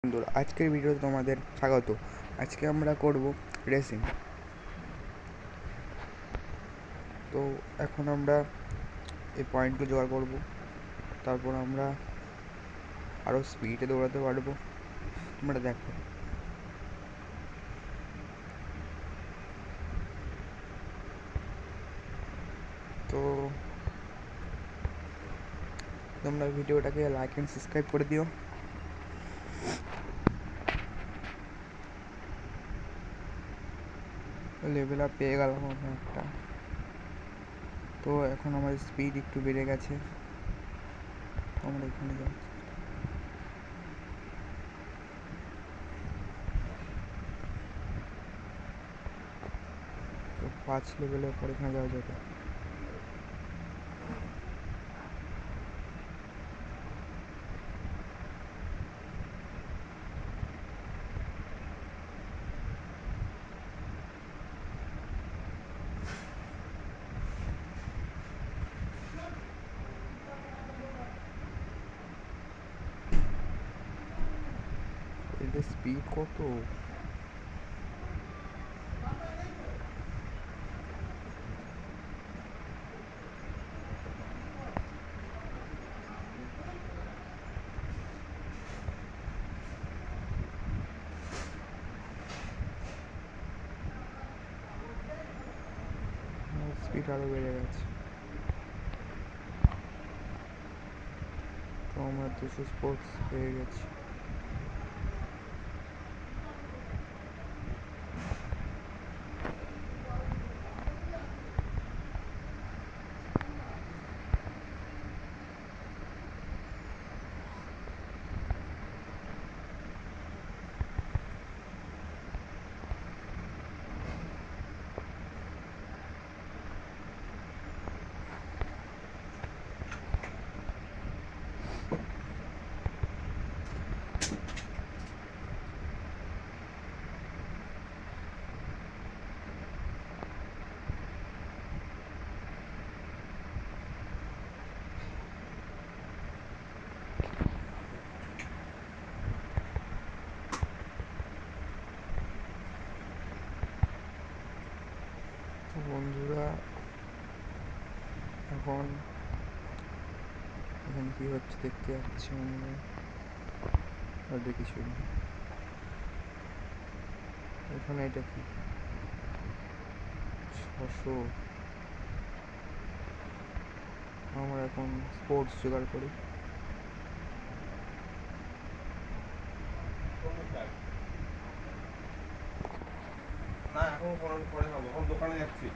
বন্ধুরা, আজকের ভিডিওতে তোমাদের স্বাগত। আজকে আমরা করব রেসিং। তো এখন আমরা এই পয়েন্টগুলো জোগাড় করব, তারপর আমরা আরও স্পিডে দৌড়াতে পারবো। তোমরা দেখো, তো তোমরা ভিডিওটাকে লাইক অ্যান্ড সাবস্ক্রাইব করে দিও। লেভেল আপ পেয়ে গেলাম আমরা একটা। তো এখন আমাদের স্পিড একটু বেড়ে গেছে, আমরা এখানে যাচ্ছি। তো 5 লেভেলের পর এখানে যাওয়া যাবে। এদের স্পিড কত! স্পিড আরও বেড়ে গেছে। তো আমরা 200 স্পোর্টস পেয়ে গেছি। বন্ধুরা, এখন এখানে কি হচ্ছে দেখতে যাচ্ছি আমরা, আর কিছু না। এখানে এটা কি 600? আমরা এখন স্পোর্টস জোগাড় করি। না, এখন পরে খাবো, এখন দোকানে যাচ্ছি।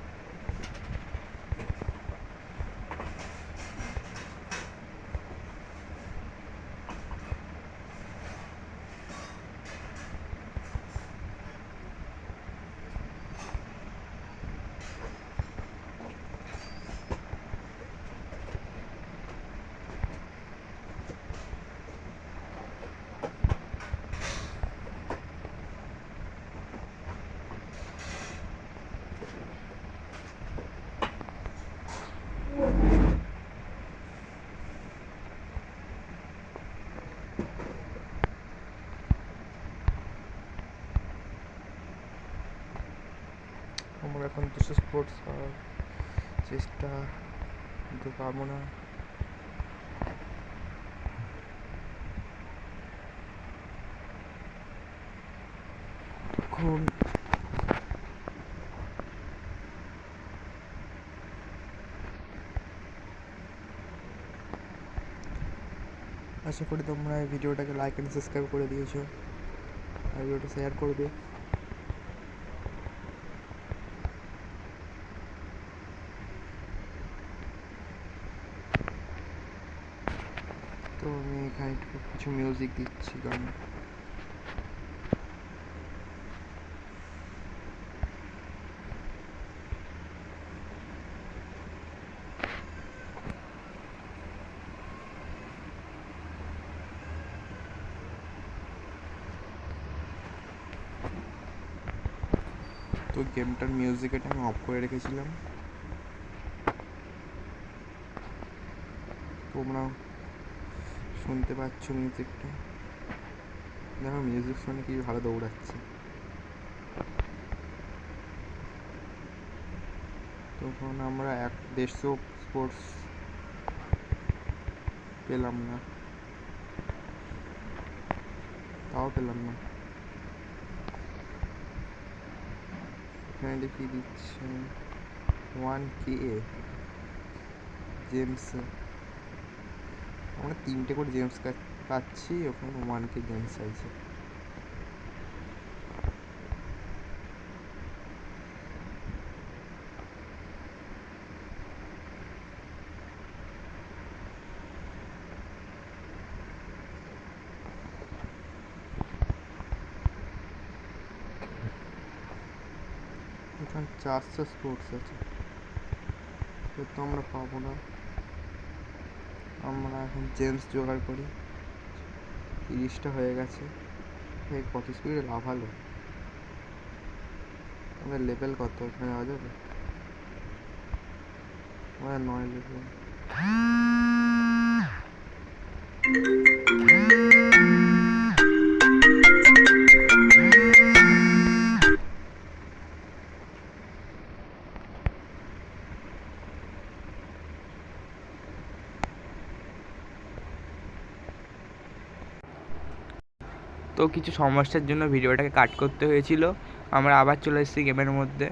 আমরা এখন 200 স্পোর্টস পাওয়ার চেষ্টা, কিন্তু পাবো না। এখন আশা করি তোমরা এই ভিডিওটাকে লাইক অ্যান্ড সাবস্ক্রাইব করে দিয়েছো, আর ভিডিওটা শেয়ার করবে। তো আমি এখানে কিছু মিউজিক দিচ্ছি, গান। তো গেমটার মিউজিক এটা আমি অফ করে রেখেছিলাম, তোমরা শুনতে পাচ্ছ মিউজিকটা। দেখো মিউজিক শুনে কি ভালো দৌড়াচ্ছে। তখন আমরা 150 স্পোর্টস পেলাম না, তাও পেলাম না। এখানে দেখি দিচ্ছে 1K জেমস, আমরা 3টে করে জেমস পাচ্ছি, ওখানে 1K জেমস চাইছে। এখানে 400 স্পোর্টস আছে, তো আমরা পাবো না। আমরা এখন জেমস জোগাড় করি। 30টা হয়ে গেছে। এই কত স্পিডে লাভ হলো। আমাদের লেভেল কত এখানে যাওয়া যাবে? আমাদের 9 লেভেল। তো কিছু সমস্যার জন্য ভিডিওটাকে কাট করতে হয়েছিল। আমরা আবার চলে এসেছি গেমের মধ্যে।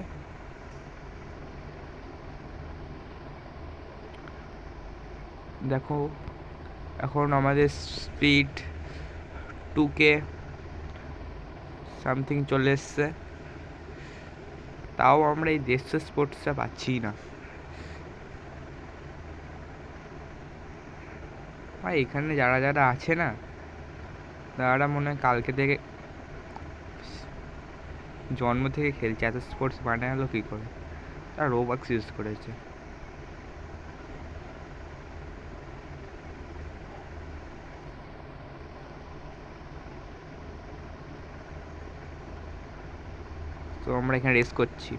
দেখো এখন আমাদের স্পিড 2K সামথিং চলে এসছে, তাও আমরা এই 150 স্পোর্টসটা পাচ্ছি না। আর এখানে যারা যারা আছে না, তারা মনে হয় কালকে থেকে জন্ম থেকে খেলছে। এত স্পোর্টস বানালো কী করে? তারা রোবাক্স ইউজ করেছে। তো আমরা এখানে রেস করছি।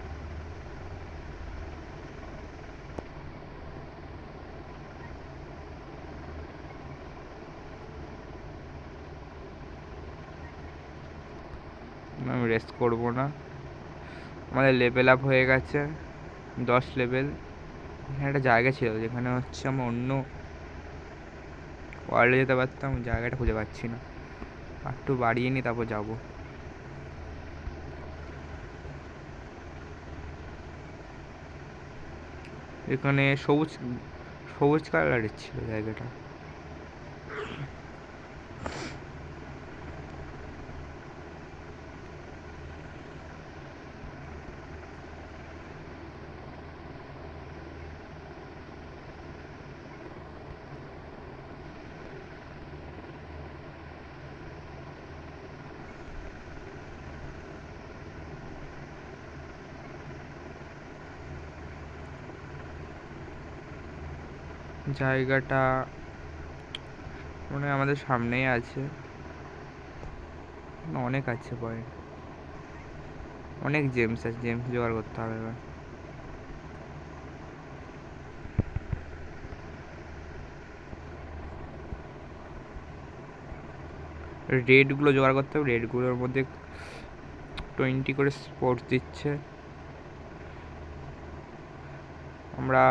আমি রেস করবো না, আমাদের লেভেল আপ হয়ে গেছে 10 লেভেল। এখানে একটা জায়গা ছিল যেখানে হচ্ছে আমরা অন্য ওয়ার্ল্ডে যেতে পারতাম, জায়গাটা খুঁজে পাচ্ছি না। আর একটু বাড়িয়ে নিই তারপর যাবো। এখানে সবুজ সবুজ কালারের ছিল জায়গাটা। জায়গাটা মনে হয় আমাদের সামনেই আছে। অনেক আছে পয়েন্ট, অনেক জেমস আছে, জেমস জোগাড় করতে হবে এবার। রেডগুলো জোগাড় করতে হবে, রেডগুলোর মধ্যে 20 করে স্পোর্টস দিচ্ছে। আমরা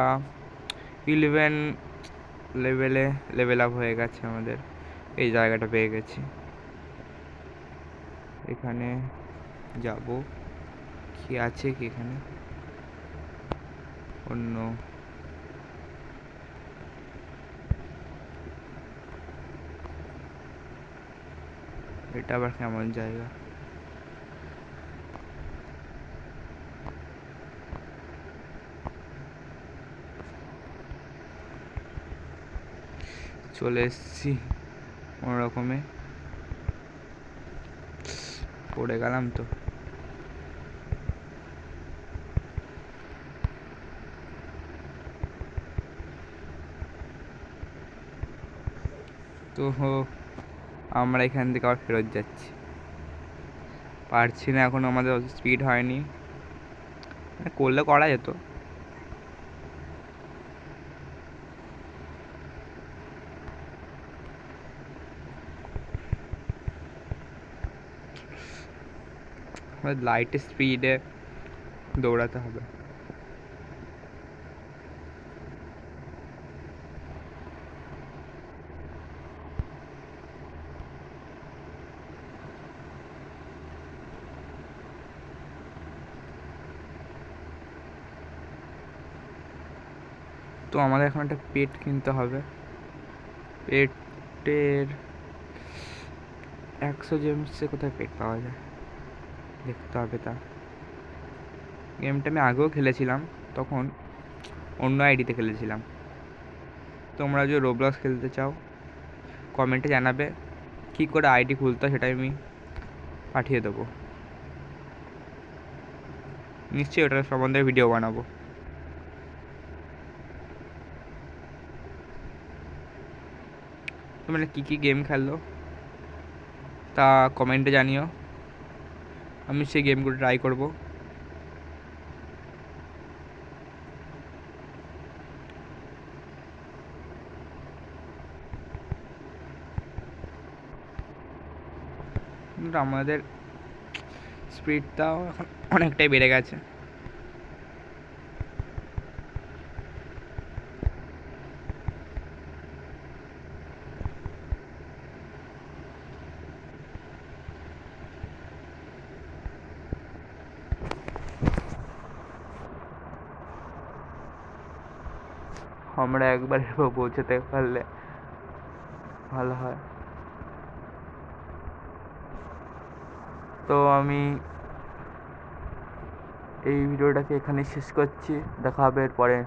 11 লেভেলে লেভেল আপ হয়ে গেছে আমাদের। এই জায়গাটা পেয়ে গেছি, এখানে যাব। কি আছে কি এখানে? অন্য এটা আবার কেমন জায়গা? চলে এসছি কোনো রকমে, পড়ে গেলাম তো। তো আমরা এখান থেকে আবার ফেরত যাচ্ছি, পারছি না এখন, আমাদের স্পিড হয়নি। করলে করা যেত। লাইট স্পিডে দৌড়াতে হবে। তো আমাদের এখন একটা পেট কিনতে হবে। পেটের 100 জেমসে কোথায় পেট পাওয়া যায় দেখতে হবে। তা গেমটা আমি আগেও খেলেছিলাম, তখন অন্য আইডিতে খেলেছিলাম। তোমরা যদি রোবলক্স খেলতে চাও কমেন্টে জানাবে, কী করে আইডি খুলতে হয় সেটাই আমি পাঠিয়ে দেবো। নিশ্চয়ই ওটার সম্বন্ধে ভিডিও বানাবো। তোমরা কী কী গেম খেললো তা কমেন্টে জানিও, আমি সেই গেমগুলো ট্রাই করব। কিন্তু আমাদের স্পিডটাও এখন অনেকটাই বেড়ে গেছে। আমরা একবার পৌঁছাতে পারলে ভালো হয়। তো আমি এই ভিডিওটাকে এখানে শেষ করছি, দেখা হবে এরপরে